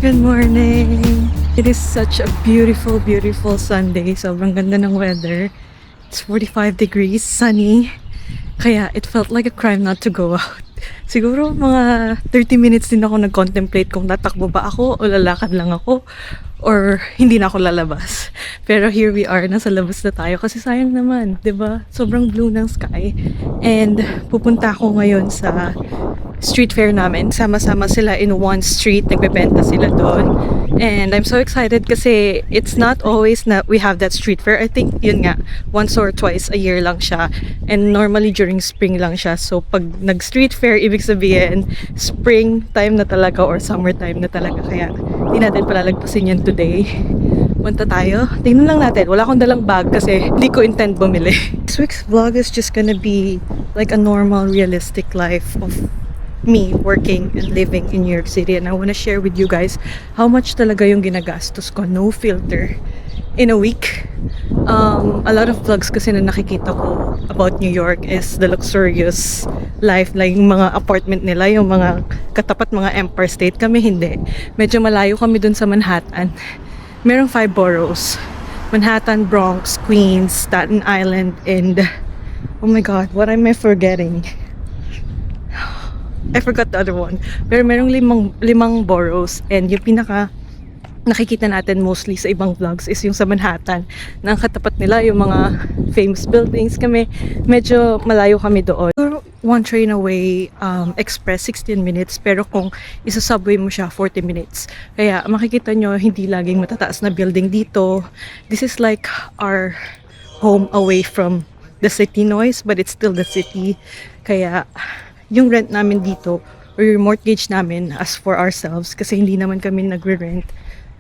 Good morning! It is such a beautiful, beautiful Sunday. Sobrang ganda ng weather. It's 45 degrees, sunny. Kaya it felt like a crime not to go out. Siguro mga 30 minutes din ako nag-contemplate kung tatakbo ba ako o lalakad lang ako or hindi na ako lalabas. Pero here we are, nasa labas na tayo kasi sayang naman, 'di ba? Sobrang blue ng sky. And pupunta ako ngayon sa street fair namin. Sama-sama sila in one street, nagbebenta sila doon. And I'm so excited kasi it's not always na we have that street fair. I think yun nga, once or twice a year lang siya. And normally during spring lang siya. So pag nag-street fair, ibig sabihin spring time na talaga or summer time na talaga. Kaya hindi natin palalagpasin yan today. Punta tayo. Tingnan lang natin. Wala akong dalang bag kasi hindi ko intend bumili. This week's vlog is just gonna be like a normal, realistic life of me working and living in New York City, and I want to share with you guys how much talaga yung ginagastos ko, no filter, in a week. A lot of vlogs kasi na nakikita ko about New York is the luxurious life, like yung mga apartment nila, yung mga katapat mga Empire State. Kami hindi. Medyo malayo kami dun sa Manhattan. Merong 5 boroughs. Manhattan, Bronx, Queens, Staten Island, and oh my god, what am I forgetting? I forgot the other one. Pero merong limang boroughs, and yung pinaka nakikita natin mostly sa ibang vlogs is yung sa Manhattan. Nang katapat nila yung mga famous buildings. Kami, medyo malayo kami doon. One train away, express 16 minutes, pero kung isa-subway mo siya 40 minutes. Kaya makikita nyo hindi laging matataas na building dito. This is like our home away from the city noise, but it's still the city. Kaya yung rent namin dito or yung mortgage namin as for ourselves, kasi hindi naman kami nagre-rent,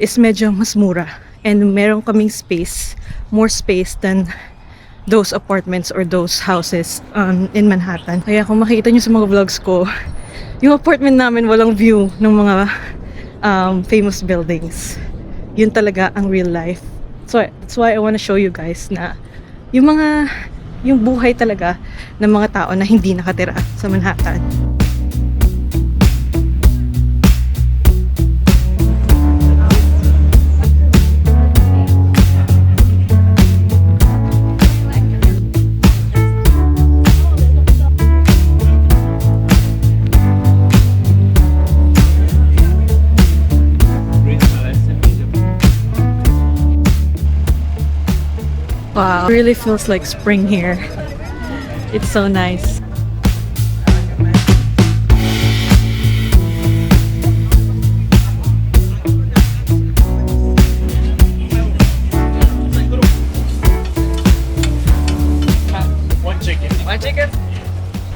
is medyo mas mura, and meron kaming space, more space than those apartments or those houses in Manhattan. Kaya kung makita nyo sa mga vlogs ko, yung apartment namin walang view ng mga famous buildings. Yun talaga ang real life. So that's why I want to show you guys na yung buhay talaga ng mga tao na hindi nakatira sa Manhattan. Wow, it really feels like spring here. It's so nice. One chicken. One chicken?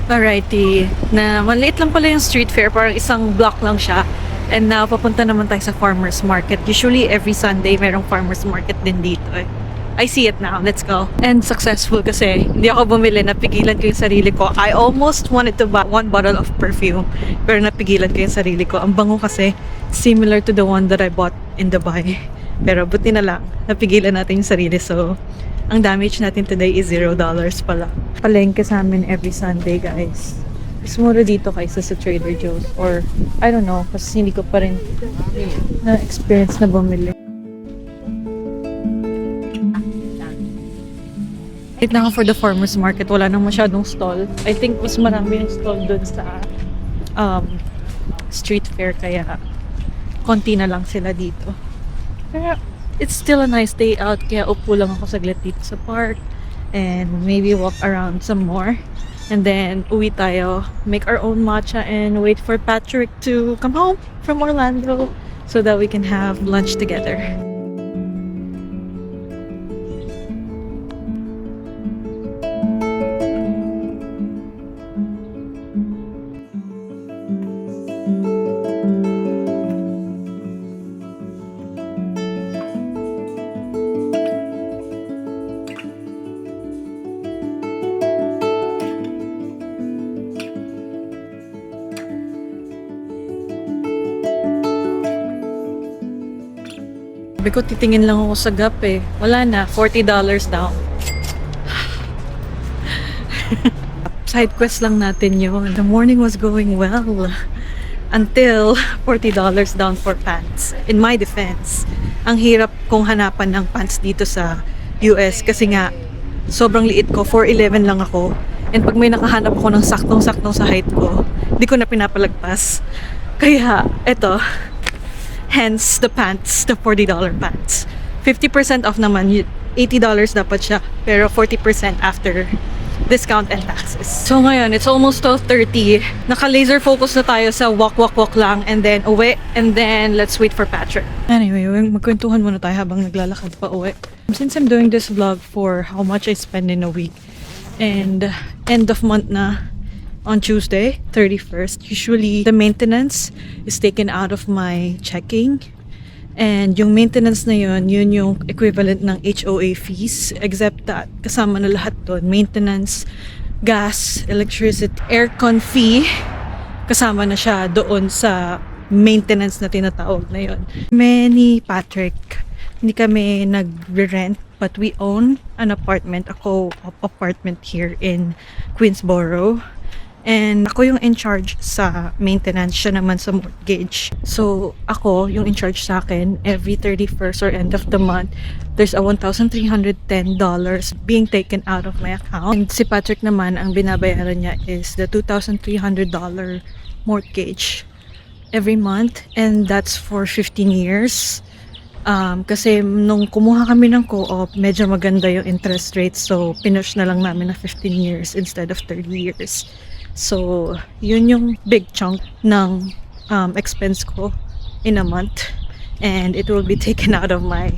Alrighty, na maliit lang pala yung street fair, parang isang block lang siya. And now, papunta naman tayo sa farmer's market. Usually, every Sunday, merong farmer's market din dito eh. I see it now. Let's go. And successful kasi hindi ako bumili. Napigilan ko yung sarili ko. I almost wanted to buy 1 bottle of perfume. Pero napigilan ko yung sarili ko. Ang bango kasi similar to the one that I bought in Dubai. Pero buti na lang. Napigilan natin yung sarili. So, ang damage natin today is $0 pala. Palengke sa amin every Sunday, guys. Mas mura dito kaysa sa Trader Joe's. Or, I don't know. Kasi hindi ko pa rin na-experience na bumili. Wait na ako for the farmer's market. Wala nang masyadong stall. I think mas marami yung stall dun sa street fair. Kaya konti na lang sila dito. Pero it's still a nice day out. Kaya upo lang ako saglit dito sa park. And maybe walk around some more. And then uwi tayo. Make our own matcha and wait for Patrick to come home from Orlando so that we can have lunch together. Sabi ko, titingin lang ako sa Gap eh. Wala na, $40 daw. Side quest lang natin yun. The morning was going well. until $40 down for pants. In my defense, ang hirap kong hanapan ng pants dito sa US kasi nga sobrang liit ko, 4'11 lang ako. And pag may nakahanap ako ng saktong-saktong sa height ko, di ko na pinapalagpas. Kaya, eto, hence the pants, the $40 pants. 50% off naman, $80 dapat siya, pero 40% after discount and taxes. So ngayon, it's almost 12:30. Naka-laser focus na tayo sa walk lang, and then uwi, and then let's wait for Patrick. Anyway, magkwentuhan muna tayo habang naglalakad pa uwi. Since I'm doing this vlog for how much I spend in a week, and end of month na, on Tuesday, 31st, usually the maintenance is taken out of my checking. And yung maintenance na yun yung equivalent ng HOA fees, except that kasama na lahat doon. Maintenance, gas, electricity, aircon fee, kasama na siya doon sa maintenance na tinatawag na yun. Many Patrick, hindi kami nag-rent, but we own an apartment, a co-op apartment here in Queensboro. And ako yung in charge sa maintenance, siya naman sa mortgage. So, ako yung in charge sa akin. Every 31st or end of the month, there's a $1,310 being taken out of my account. And si Patrick naman, ang binabayaran niya is the $2,300 mortgage every month. And that's for 15 years. Kasi nung kumuha kami ng co-op, medyo maganda yung interest rate. So, pinush na lang namin na 15 years instead of 30 years. So, yun yung big chunk ng expense ko in a month. And it will be taken out of my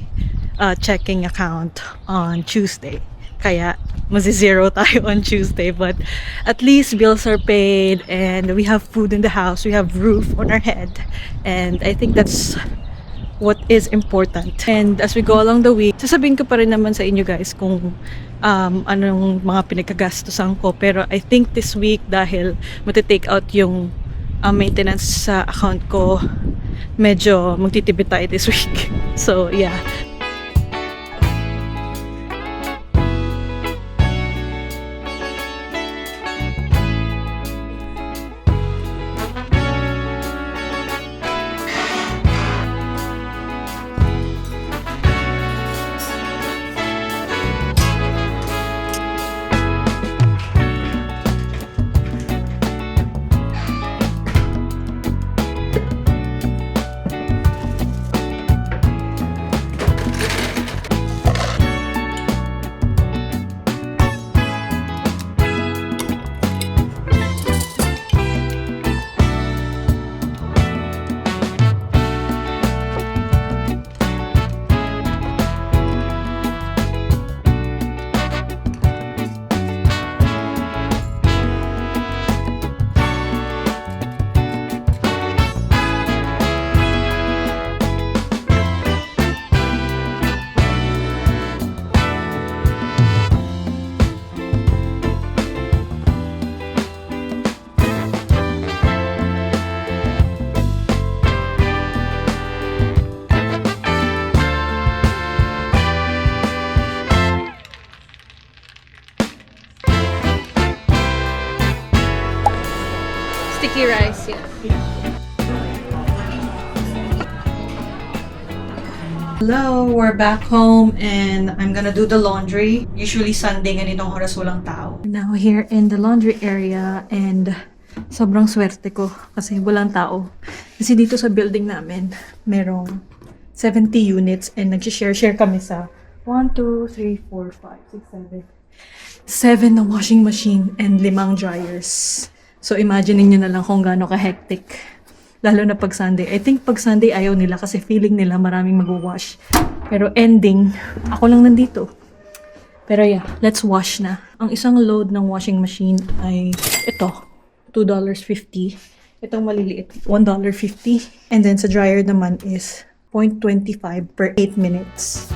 checking account on Tuesday. Kaya, mazi-zero tayo on Tuesday. But at least bills are paid and we have food in the house. We have roof on our head. And I think that's what is important. And as we go along the week, sasabihin ko pa rin naman sa inyo guys kung anong mga pinagkagastusan ko. Pero I think this week, dahil matitake out yung maintenance sa account ko, medyo magtitipid tayo this week. So yeah. Sticky rice, yeah. Hello, we're back home and I'm gonna do the laundry. Usually Sunday, ganitong oras walang tao. Now here in the laundry area and sobrang swerte ko kasi walang tao. Kasi dito sa building namin, merong 70 units and nag-share kami sa 1, 2, 3, 4, 5, 6, 7 na washing machine and 5 dryers. So, imagine niyo na lang kung gaano ka-hectic. Lalo na pag Sunday. I think pag Sunday ayaw nila kasi feeling nila maraming mag-wash. Pero ending, ako lang nandito. Pero yeah, let's wash na. Ang isang load ng washing machine ay ito, $2.50. Itong maliliit, $1.50. And then sa dryer naman is 0.25 per 8 minutes.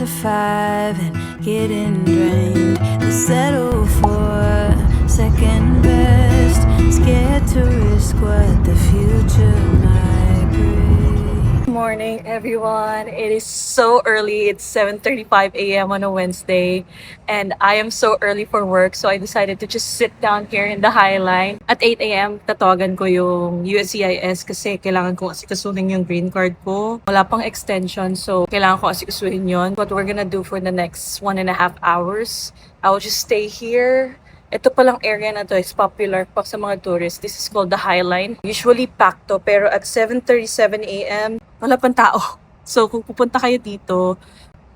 to 5 and getting drained. They settle for second best, scared to risk what the future might bring. Good morning, everyone. It is so early. It's 7:35 a.m. on a Wednesday, and I am so early for work, so I decided to just sit down here in the High Line. At 8 a.m., tatawagan ko yung USCIS kasi kailangan ko asikasuhin yung green card ko. Wala pang extension, so kailangan ko asikasuhin yun. What we're gonna do for the next 1.5 hours, I will just stay here. Ito palang area na to is popular pa sa mga tourists. This is called the High Line. Usually packed to, pero at 7:37 a.m., wala pang tao. So kung pupunta kayo dito,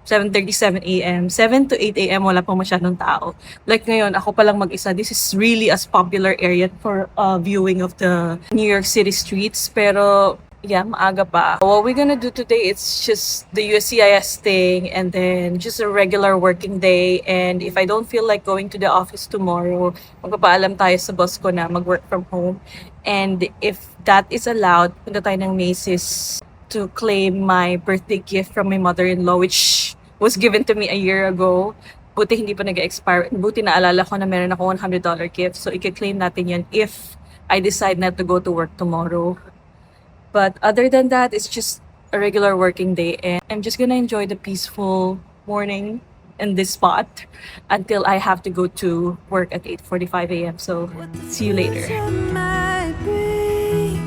7:37 a.m., 7 to 8 a.m., wala pang masyadong tao. Like ngayon, ako palang mag-isa. This is really a popular area for viewing of the New York City streets. Pero yeah, maaga pa. What we're gonna do today, it's just the USCIS thing and then just a regular working day. And if I don't feel like going to the office tomorrow, magpapaalam tayo sa boss ko na mag-work from home. And if that is allowed, punta tayo ng Macy's to claim my birthday gift from my mother-in-law, which was given to me a year ago. Buti hindi pa nag-expire. Buti naalala ko na meron ako $100 gift. So, i-claim natin yan if I decide not to go to work tomorrow. But other than that, it's just a regular working day. And I'm just gonna enjoy the peaceful morning in this spot until I have to go to work at 8:45 a.m. So, see you later. Future might bring.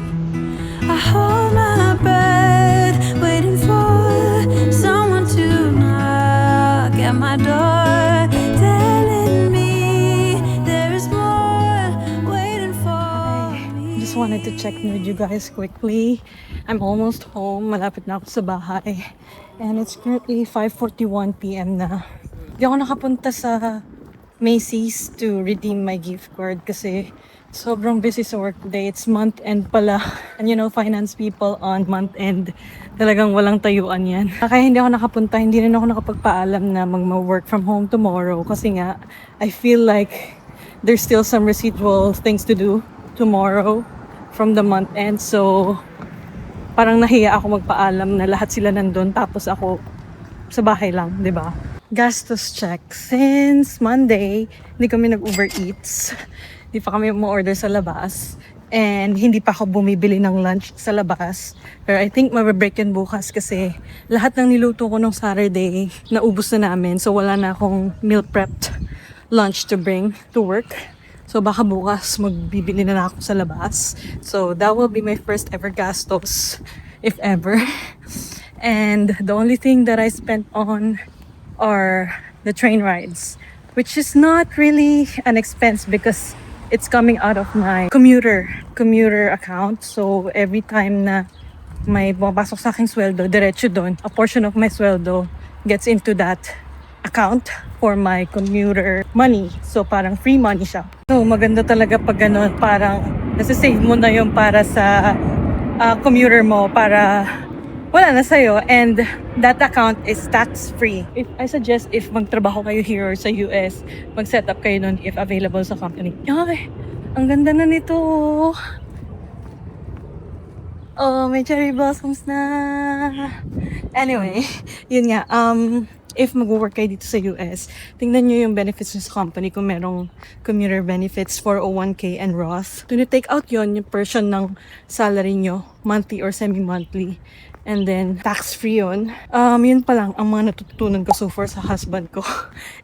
I hold my breath, waiting for someone to knock at my door, telling me there is more waiting for me. Just wanted to check in with you guys quickly. I'm almost home. Malapit na ako sa bahay. And it's currently 5:41 p.m. na. Hindi ako nakapunta sa Macy's to redeem my gift card kasi sobrang busy sa work today. It's month end pala. And you know, finance people on month end, talagang walang tayuan yan. Kaya hindi ako nakapunta. Hindi rin ako nakapagpaalam na mag-work from home tomorrow kasi nga, I feel like there's still some residual things to do tomorrow from the month end. So, parang nahiya ako magpaalam na lahat sila nandun tapos ako sa bahay lang, di ba? Gastos check. Since Monday, hindi kami nag-Uber Eats. Hindi pa kami mo-order sa labas. And hindi pa ako bumibili ng lunch sa labas. Pero I think mabibreak yun bukas kasi lahat ng niluto ko nung Saturday, naubos na namin. So wala na akong meal prepped lunch to bring to work. So baka bukas magbibili na ako sa labas. So that will be my first ever gastos, if ever. And the only thing that I spent on are the train rides, which is not really an expense because it's coming out of my commuter account. So every time na may bumapasok sa aking sweldo, diretso doon, a portion of my sweldo gets into that account for my commuter money. So parang free money siya. So maganda talaga pag gano'n, parang nasa-save mo na yung para sa commuter mo para wala na sa'yo, and that account is tax-free. I suggest if magtrabaho kayo here or sa US, mag-set up kayo nun if available sa company. Ay, ang ganda na nito. Oh, may cherry blossoms na. Anyway, yun nga. If mag-work kayo dito sa US, tingnan nyo yung benefits ng company kung merong commuter benefits, 401k and Roth. To take out yon yung portion ng salary nyo, monthly or semi-monthly. And then, tax-free yun. Yun pa lang ang mga natutunan ko so far sa husband ko.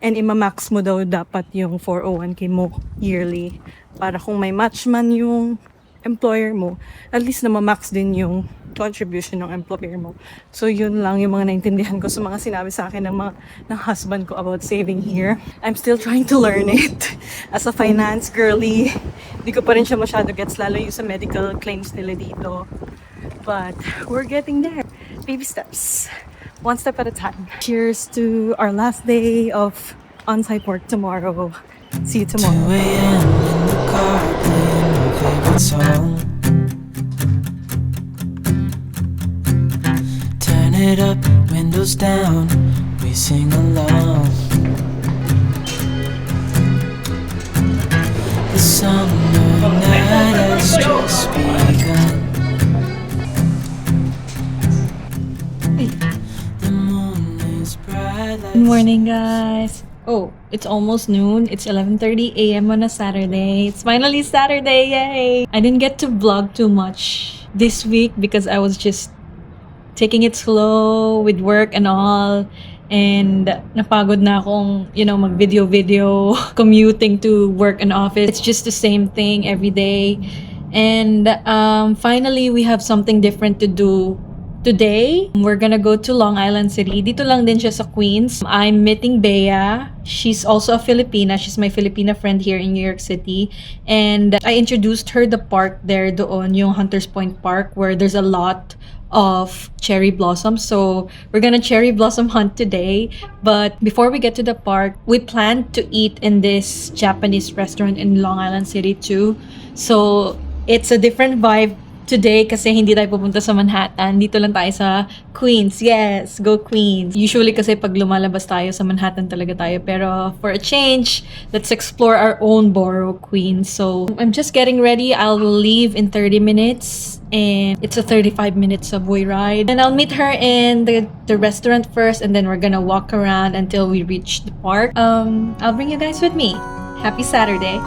And ima-max mo daw dapat yung 401k mo yearly. Para kung may match man yung employer mo, at least na ma-max din yung contribution ng employer mo. So yun lang yung mga naintindihan ko sa mga sinabi sa akin ng husband ko about saving here. I'm still trying to learn it. As a finance girly, hindi ko pa rin siya masyado gets, lalo yung sa medical claims nila dito. But we're getting there. Baby steps. One step at a time. Cheers to our last day of on-site work tomorrow. See you 2 tomorrow. a.m. in the car playing my favorite song. Turn it up, windows down, we sing along. The summer night has just begun. The moon is bright morning, guys. Oh, it's almost noon. It's 11:30 a.m. on a Saturday. It's finally Saturday, yay! I didn't get to vlog too much this week because I was just taking it slow with work and all. And napagod na akong, mag-video, commuting to work and office. It's just the same thing every day. And finally, we have something different to do today. We're gonna go to Long Island City. Dito lang din siya sa Queens. I'm meeting Bea. She's also a Filipina. She's my Filipina friend here in New York City. And I introduced her the park there doon, yung Hunters Point Park, where there's a lot of cherry blossoms. So we're gonna cherry blossom hunt today. But before we get to the park, we plan to eat in this Japanese restaurant in Long Island City too. So it's a different vibe today kasi hindi tayo pupunta sa Manhattan. Dito lang tayo sa Queens. Yes, go Queens. Usually kasi pag lumalabas tayo sa Manhattan talaga tayo. Pero for a change, let's explore our own borough, Queens. So I'm just getting ready. I'll leave in 30 minutes. And it's a 35-minute subway ride. And I'll meet her in the restaurant first. And then we're gonna walk around until we reach the park. I'll bring you guys with me. Happy Saturday.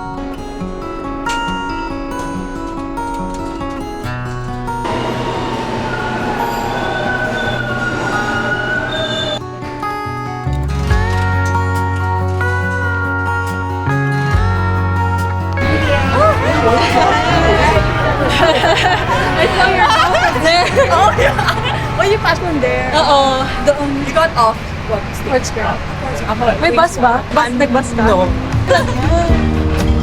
I saw your house from there. Oh, yeah. Oh, you passed from there. Oo, doon. You got off what? Sports girl. May bus ba? Nag-bus ka? No.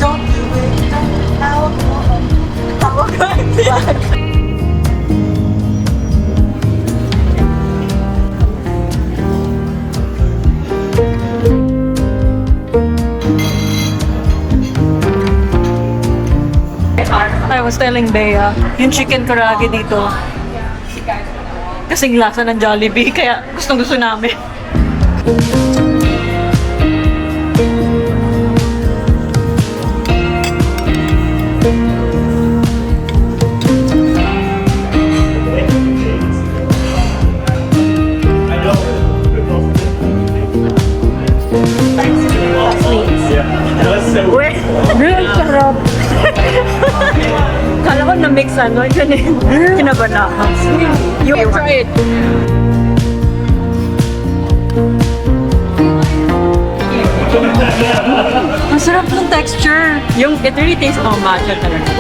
Don't do it. Tawag ka. I was telling Bea, yung chicken karage dito, kasing lasa ng Jollibee, kaya gustong-gusto namin. Real sarap. Kala ko na-mix kinabanahan. You try it. Ang sarap ng texture. It really tastes like matcha talaga.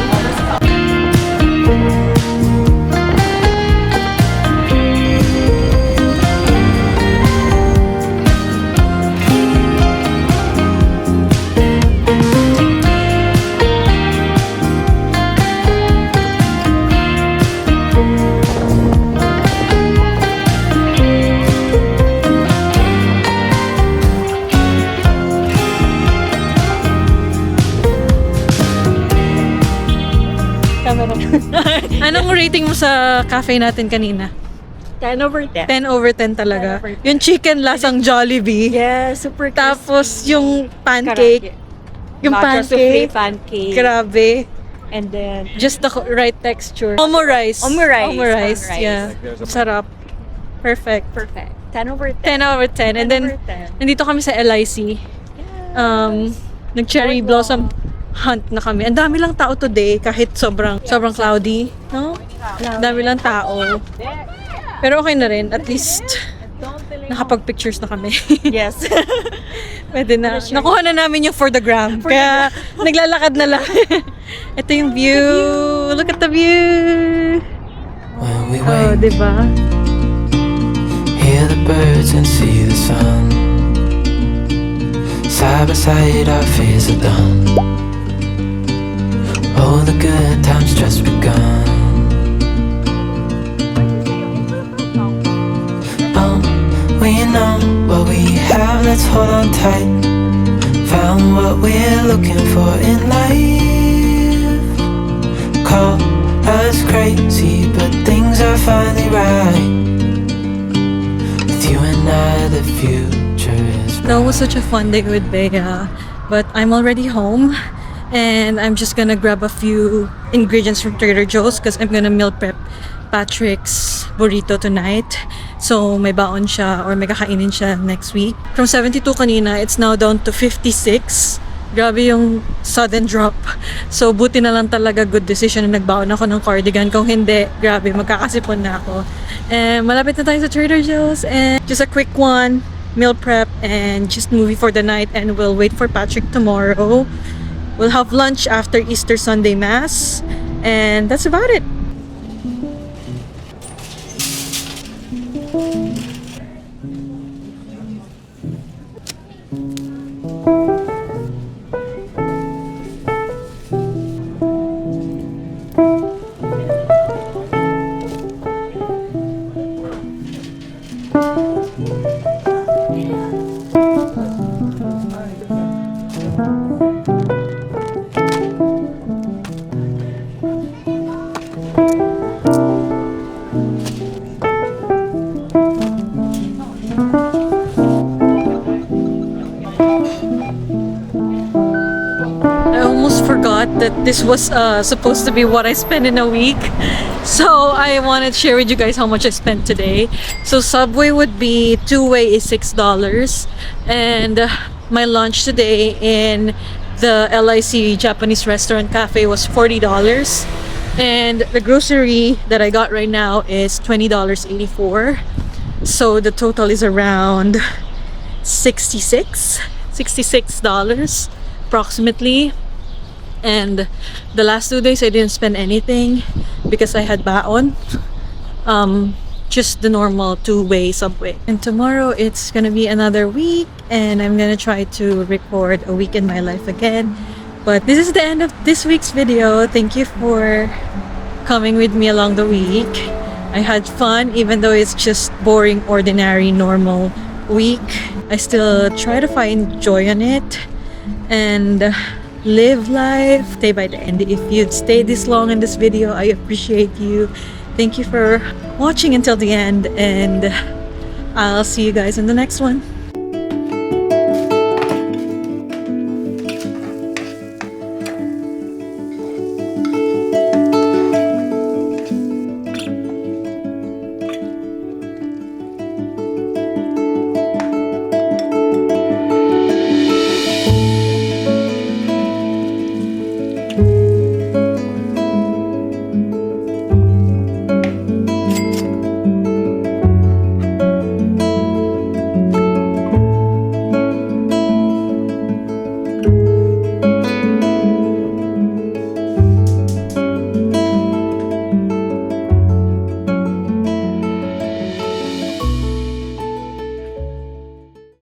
Anong rating mo sa cafe natin kanina? 10 over 10. 10 over 10 talaga. 10 over 10. Yung chicken lasang Jollibee. Yeah, super crispy. Tapos yung pancake. Yung Matcha souffle pancake. pancake. Grabe. And then, Just the right texture. Omo rice. Omo rice. Omo rice. Omo rice. Yeah. Sarap. Perfect. perfect. 10 over 10. 10 over 10. And 10 then, over 10. nandito kami sa LIC. Nag-cherry blossom hunt na kami. Ang dami lang tao today kahit sobrang cloudy. No? Ang dami lang tao. Pero okay na rin. At least, nakapag-pictures na kami. Yes. Pwede na. Nakuha na namin yung for the gram. Kaya, naglalakad na lang. Ito yung view. Look at the view. When we Oh, wake, diba? hear the birds and see the sun. Side by side our fears are done. Oh, the good times just begun. We know what we have, let's hold on tight. Found what we're looking for in life. Call us crazy, but things are finally right. With you and I, the future is That was such a fun day with Bea. But I'm already home. And I'm just gonna grab a few ingredients from Trader Joe's because I'm gonna meal prep Patrick's burrito tonight. So, may baon siya or may kakainin siya next week. From 72 kanina, it's now down to 56. Grabe yung sudden drop. So, buti na lang talaga good decision na nagbaon ako ng cardigan. Kung hindi, grabe, magkakasipon na ako. And malapit na tayo sa Trader Joe's. And just a quick one, meal prep and just movie for the night. And we'll wait for Patrick tomorrow. We'll have lunch after Easter Sunday Mass. And that's about it. I almost forgot that this was supposed to be what I spend in a week. So I wanted to share with you guys how much I spent today. So Subway would be two-way is $6. And my lunch today in the LIC Japanese restaurant cafe was $40. And the grocery that I got right now is $20.84. So the total is around $66 approximately. And the last 2 days I didn't spend anything because I had baon. Just the normal two-way Subway. And tomorrow it's gonna be another week and I'm gonna try to record a week in my life again. But this is the end of this week's video. Thank you for coming with me along the week. I had fun even though it's just boring, ordinary, normal week. I still try to find joy in it and live life day by day. And if you'd stayed this long in this video, I appreciate you. Thank you for watching until the end, and I'll see you guys in the next one.